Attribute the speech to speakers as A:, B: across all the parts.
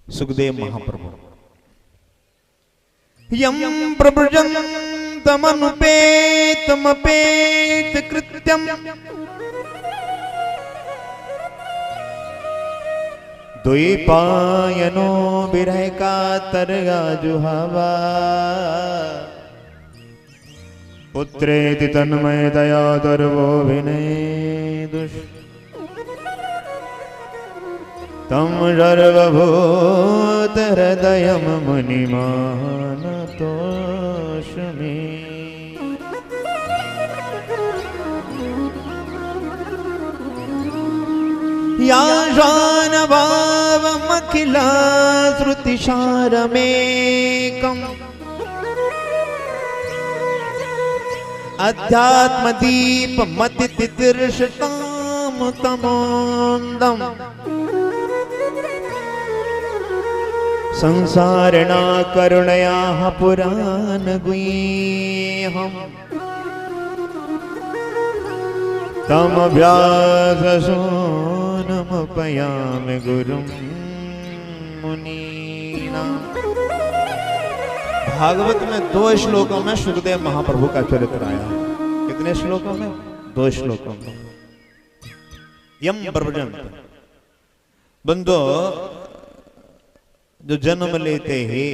A: सुखदेव महाप्रभु। यम प्रव्रजन्तमनुपेतमपेत कृत्यम द्वैपायनो विरह कातरगा जुहावा पुत्रेति तन्मयतया दर्वो विनय दुष तम सर्वभूत हृदयम मुनिमानतोषमे। या शानभावमखिला श्रुतिसारमेकम् अध्यात्मदीपमतितितिर्षतां तमोन्दम् संसारिणा करुणयाः पुराणगुह्यम् तमभ्याससूनमुपयामि गुरुं मुनीना। भागवत में 2 श्लोकों में सुखदेव महाप्रभु का चरित्र आया। कितने श्लोकों में? 2 श्लोकों में। यम प्रव्रजंत बंदो जो जन्म लेते ही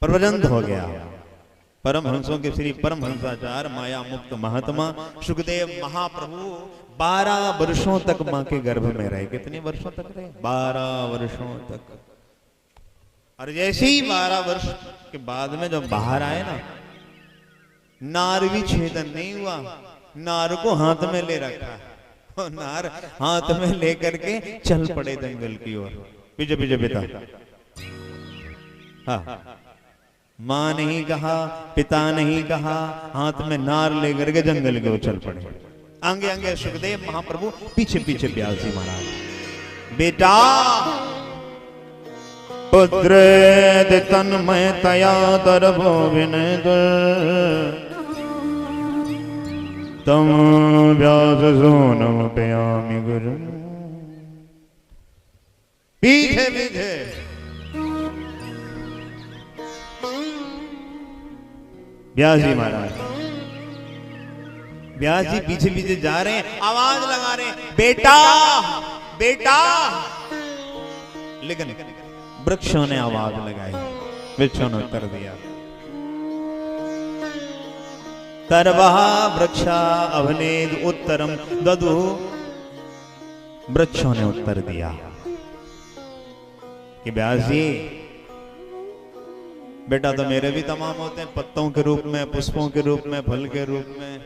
A: प्रव्रजंत हो गया। परमहंसों के श्री परमहंसाचार्य माया मुक्त महात्मा सुखदेव महाप्रभु 12 वर्षों तक मां के गर्भ में रहे। कितने वर्षों तक रहे? 12 वर्षों तक। और जैसे ही 12 वर्ष के बाद में जब बाहर आए ना, नार भी छेदन नहीं हुआ। नार को हाथ में ले रखा और नार हाथ में लेकर के चल पड़े जंगल की ओर। पीछे पीछे पिता। हाँ, मां नहीं कहा, पिता नहीं कहा, हाथ में नार लेकर के जंगल की ओर चल पड़े। आगे आगे सुखदेव महाप्रभु, पीछे पीछे व्यास जी महाराज। बेटा पुत्र तन्मयतया दर्भो विनय तम व्यास सोनमुपयामि गुरुं। पीछे पीछे व्यास जी महाराज। व्यास जी पीछे पीछे जा रहे हैं, आवाज लगा रहे हैं, बेटा बेटा। लेकिन वृक्षों ने आवाज लगाई, वृक्षों ने उत्तर दिया। तरवः वृक्षा अवनेद उत्तरम ददु। वृक्षों ने उत्तर दिया कि व्यास जी बेटा तो मेरे भी तमाम होते हैं, पत्तों के रूप में, पुष्पों के रूप में, फल के रूप में।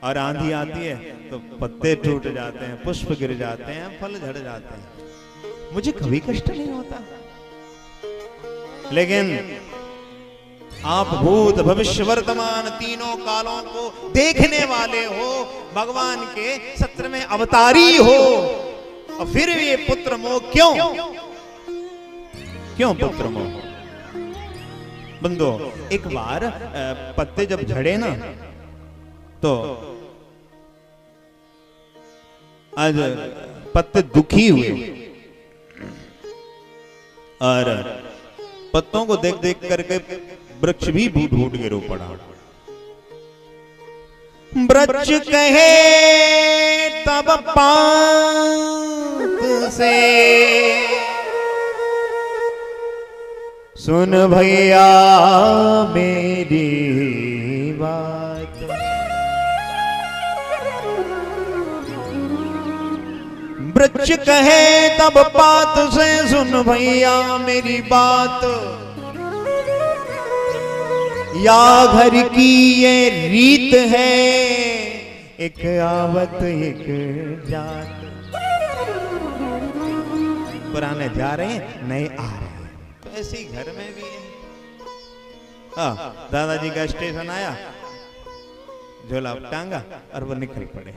A: और आंधी आती है तो पत्ते टूट जाते हैं, पुष्प गिर जाते हैं, फल झड़ जाते हैं। मुझे कभी कष्ट नहीं होता। लेकिन आप भूत भविष्य वर्तमान तीनों कालों को देखने वाले हो, भगवान के सत्र में अवतारी हो, और फिर ये पुत्र मोह क्यों? क्यों पुत्र मोह? बंदो, एक बार पत्ते जब झड़े ना, तो आज पत्ते दुखी हुए और पत्तों को देख देख करके वृक्ष भी भूट भूट के रो पड़ा। वृक्ष कहे तब पात से, सुन भैया मेरी बात। वृक्ष कहे तब पात से, सुन भैया मेरी बात। या घर की ये रीत है, एक आवत एक जात। पुराने जा रहे हैं, नए आ रहे हैं। तो ऐसे ही घर में भी है। दादाजी का स्टेशन आया, झोला टांगा और वो निकल पड़े।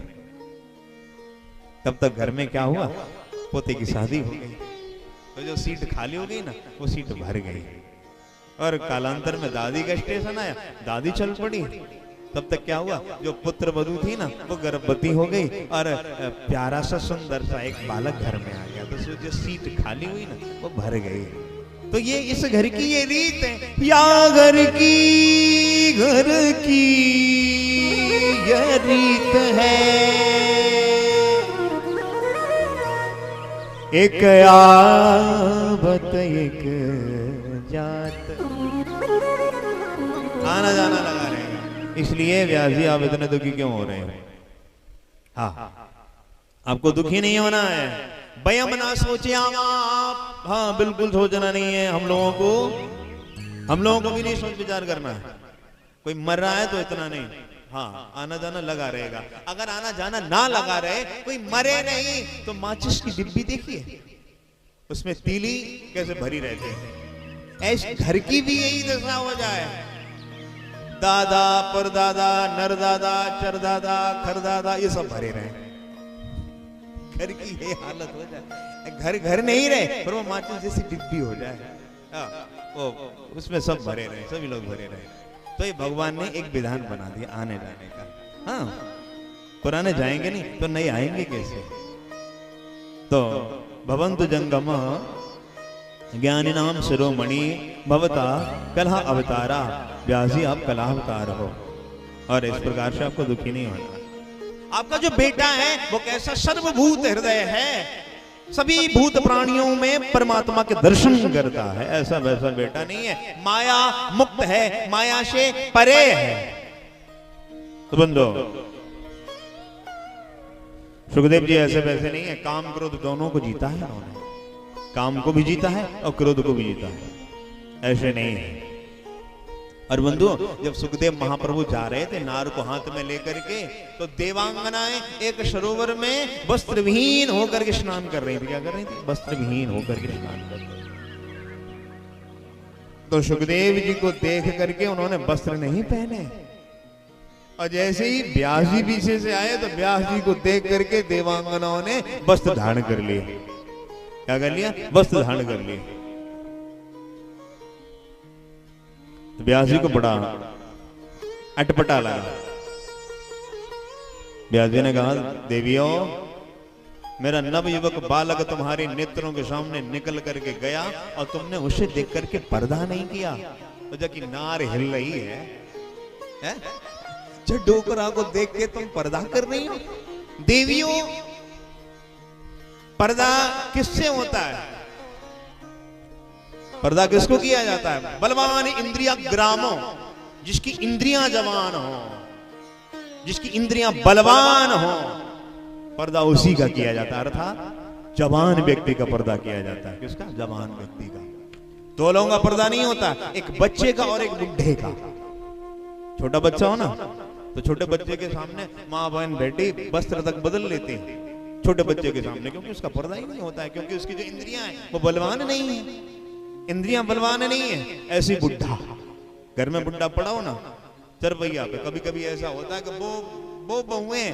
A: तब तक घर में क्या हुआ? पोते की शादी हो गई, तो जो सीट खाली हो गई ना, वो सीट भर गई। और कालांतर में दादी का स्टेशन आया, दादी चल पड़ी। तब तक क्या हुआ, जो पुत्र वधू थी ना वो गर्भवती हो गई और प्यारा सा सुंदर सा एक बालक घर में आ गया, तो जो सीट खाली हुई ना वो भर गई। तो ये इस घर की ये रीत है, या घर की ये रीत है, एक आवत एक जात, आना जाना लगा रहेगा। इसलिए व्यास जी आप इतने दुखी क्यों हो रहे हैं? हाँ, आपको दुखी नहीं होना है, भयम ना सोचे आप। हाँ बिल्कुल सोचना नहीं है, हम लोगों को भी नहीं सोच विचार करना है। कोई मर रहा है तो इतना नहीं, हाँ आना जाना लगा रहेगा। अगर आना जाना ना लगा रहे, कोई मरे नहीं, तो माचिस की डिब्बी देखिए, उसमें तीली कैसे भरी रहती है, ऐसे घर की भी यही दशा हो जाए। दादा परदादा नरदादा चरदादा खरदादा ये सब भरे रहे, घर की ये हालत हो जाए। घर नहीं रहे पर वो माचिस जैसी डिब्बी हो जाए, वो उसमें सब भरे रहे, सभी लोग भरे रहे। तो ये भगवान ने एक विधान बना दिया आने जाने का। हाँ पुराने जाएंगे नहीं तो नए आएंगे कैसे? तो भवन्तु जंगम ज्ञानी नाम शिरोमणि भवता कलह अवतारा। व्यास जी आप कलह अवतार हो, और इस प्रकार से आपको दुखी नहीं होना। आपका जो बेटा है वो कैसा सर्वभूत हृदय है, सभी भूत प्राणियों में परमात्मा के दर्शन करता है, ऐसा वैसा बेटा नहीं है, माया मुक्त है, माया से परे है। तो बंदो सुखदेव जी ऐसे वैसे नहीं है, काम क्रोध दोनों को जीता है उन्होंने, काम को भी जीता है और क्रोध को भी जीता है, ऐसे नहीं है। और बंधु जब सुखदेव महाप्रभु जा रहे थे नार को हाथ में लेकर के, तो देवांगनाएं एक सरोवर में वस्त्र विहीन होकर के स्नान कर रही थी। क्या कर रही थी? वस्त्र विहीन होकर के स्नान कर रही थी। तो सुखदेव जी को देख करके उन्होंने वस्त्र नहीं पहने, और जैसे ही व्यास जी पीछे से आए तो व्यास जी को देख करके देवांगनाओं ने वस्त्र धारण कर लिए। क्या कर लिया? वस्त्र धारण कर लिए। तो व्यास जी को बड़ा अटपटा लगा। व्यास जी ने कहा, देवियों मेरा नवयुवक बालक तुम्हारे नेत्रों के सामने निकल करके गया और तुमने उसे देख करके पर्दा नहीं किया। तो जबकि नार हिल रही है? जो डोकरा को देख के तुम पर्दा कर रही हो? देवियों पर्दा किससे होता है? पर्दा किसको किया जाता है? बलवान इंद्रिया ग्रामो, जिसकी इंद्रियां जवान हो, जिसकी इंद्रियां बलवान हो, पर्दा उसी का किया जाता है। अर्थात जवान व्यक्ति का पर्दा किया जाता है। किसका? जवान व्यक्ति का। दो लोगों का पर्दा नहीं होता, एक बच्चे का और एक बुढ़े का। छोटा बच्चा हो ना तो छोटे बच्चे के सामने माँ बहन बेटी वस्त्र तक बदल लेते हैं, छोटे बच्चे के सामने, क्योंकि उसका पर्दा ही नहीं होता है, क्योंकि उसकी जो इंद्रियां हैं वो बलवान नहीं है, इंद्रियां बलवान नहीं है। ऐसी बुढ़ा, घर में बुढ़ा पड़ा हो ना चरपैया पे, कभी कभी ऐसा होता है कि वो बहुएं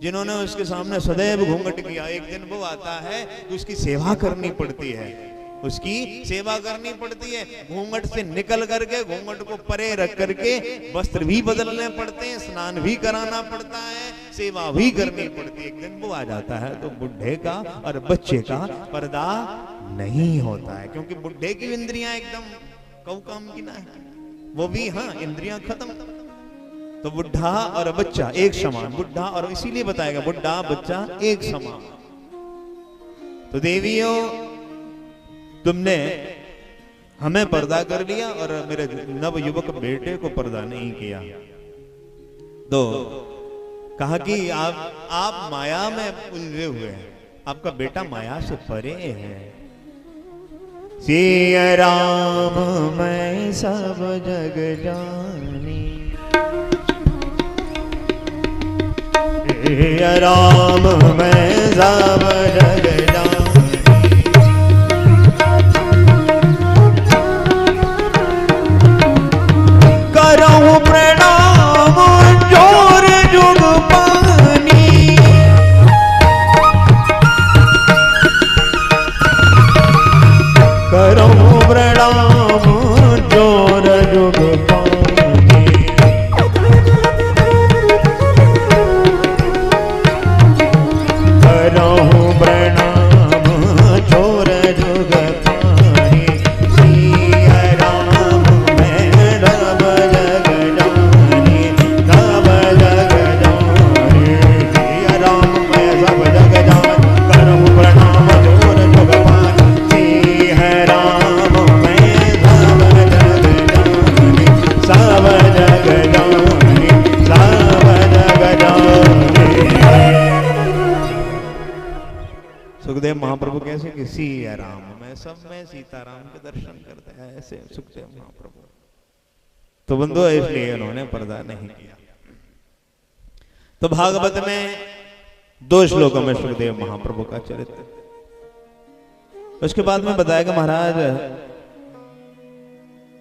A: जिन्होंने उसके सामने सदैव घूंघट किया, एक दिन वो आता है तो उसकी सेवा करनी पड़ती है, उसकी सेवा करनी पड़ती है, घूंघट से निकल करके घूंघट को परे रख करके वस्त्र भी बदलने पड़ते हैं, स्नान भी कराना पड़ता है, सेवा भी करनी पड़ती है। एक दिन वो आ जाता है तो बुढ़े का और बच्चे का पर्दा नहीं होता है, क्योंकि बुढ़े की इंद्रियां एकदम कऊ काम की ना है, वो भी हाँ इंद्रियां खत्म। तो बुढ़ा और बच्चा एक समान, बुढ़ा और इसीलिए बताएगा बुढ़ा बच्चा एक समान। तो देवियों तुमने हमें पर्दा कर लिया और मेरे नव युवक बेटे को पर्दा नहीं किया। तो कहा कि आप माया में उलझे हुए हैं, आपका बेटा माया से परे है। सिया राम मैं सब जग जानी, सिया राम मैं सब जग जानी, करऊं प्रणाम जोर जुग पानी, करऊं प्रणाम जोर जुग पानी, सुखदेव महाप्रभु कैसे कि सिया राम में सब में सीताराम के दर्शन करते हैं, ऐसे सुखदेव महाप्रभु। तो बंधु इसलिए उन्होंने पर्दा नहीं किया। तो भागवत में 2 श्लोकों में सुखदेव महाप्रभु का चरित्र। उसके बाद में बताया कि महाराज